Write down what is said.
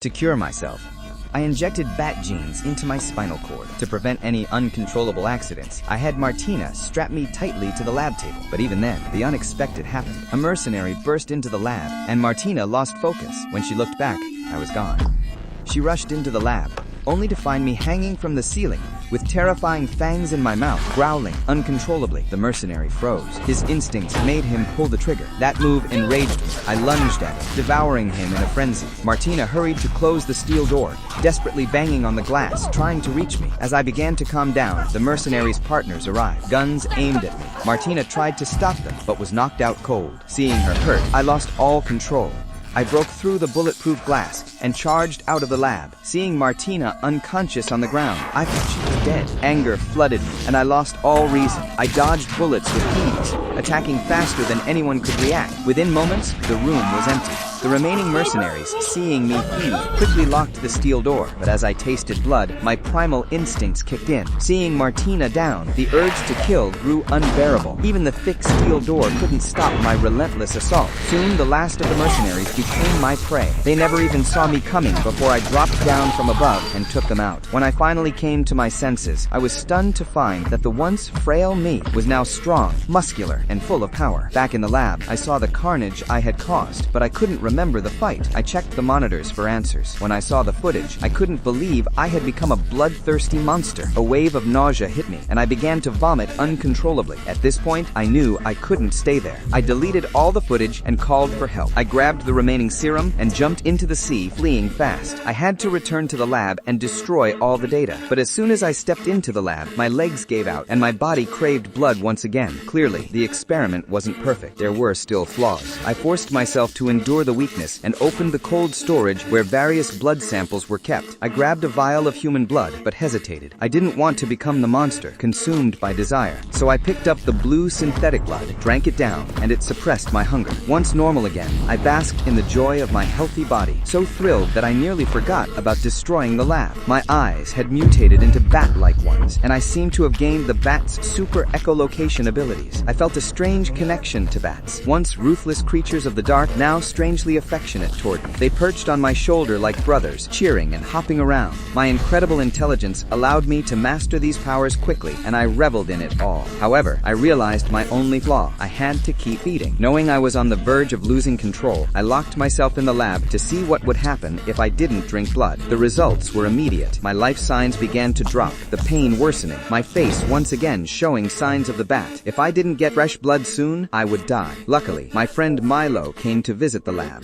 To cure myself, I injected bat genes into my spinal cord. To prevent any uncontrollable accidents, I had Martina strap me tightly to the lab table. But even then, the unexpected happened. A mercenary burst into the lab, and Martina lost focus. When she looked back, I was gone. She rushed into the lab, only to find me hanging from the ceiling, with terrifying fangs in my mouth, growling uncontrollably. The mercenary froze. His instincts made him pull the trigger. That move enraged me. I lunged at him, devouring him in a frenzy. Martina hurried to close the steel door, desperately banging on the glass, trying to reach me. As I began to calm down, the mercenary's partners arrived, guns aimed at me. Martina tried to stop them, but was knocked out cold. Seeing her hurt, I lost all control. I broke through the bulletproof glass and charged out of the lab. Seeing Martina unconscious on the ground, I thought she was dead. Anger flooded me, and I lost all reason. I dodged bullets with ease, attacking faster than anyone could react. Within moments, the room was empty. The remaining mercenaries, seeing me flee, quickly locked the steel door. But as I tasted blood, my primal instincts kicked in. Seeing Martina down, the urge to kill grew unbearable. Even the thick steel door couldn't stop my relentless assault. Soon, the last of the mercenaries became my prey. They never even saw me coming before I dropped down from above and took them out. When I finally came to my senses, I was stunned to find that the once frail me was now strong, muscular, and full of power. Back in the lab, I saw the carnage I had caused, but I couldn't remember the fight. I checked the monitors for answers. When I saw the footage, I couldn't believe I had become a bloodthirsty monster. A wave of nausea hit me, and I began to vomit uncontrollably. At this point, I knew I couldn't stay there. I deleted all the footage and called for help. I grabbed the remaining serum and jumped into the sea, fleeing fast. I had to return to the lab and destroy all the data. But as soon as I stepped into the lab, my legs gave out and my body craved blood once again. Clearly, the experiment wasn't perfect. There were still flaws. I forced myself to endure the weakness and opened the cold storage where various blood samples were kept. I grabbed a vial of human blood, but hesitated. I didn't want to become the monster, consumed by desire. So I picked up the blue synthetic blood, drank it down, and it suppressed my hunger. Once normal again, I basked in the joy of my healthy body, so thrilled that I nearly forgot about destroying the lab. My eyes had mutated into bat-like ones, and I seemed to have gained the bat's super echolocation abilities. I felt a strange connection to bats. Once ruthless creatures of the dark, now strangely affectionate toward me. They perched on my shoulder like brothers, cheering and hopping around. My incredible intelligence allowed me to master these powers quickly, and I reveled in it all. However, I realized my only flaw. I had to keep feeding. Knowing I was on the verge of losing control, I locked myself in the lab to see what would happen if I didn't drink blood. The results were immediate. My life signs began to drop, the pain worsening, my face once again showing signs of the bat. If I didn't get fresh blood soon, I would die. Luckily, my friend Milo came to visit the lab.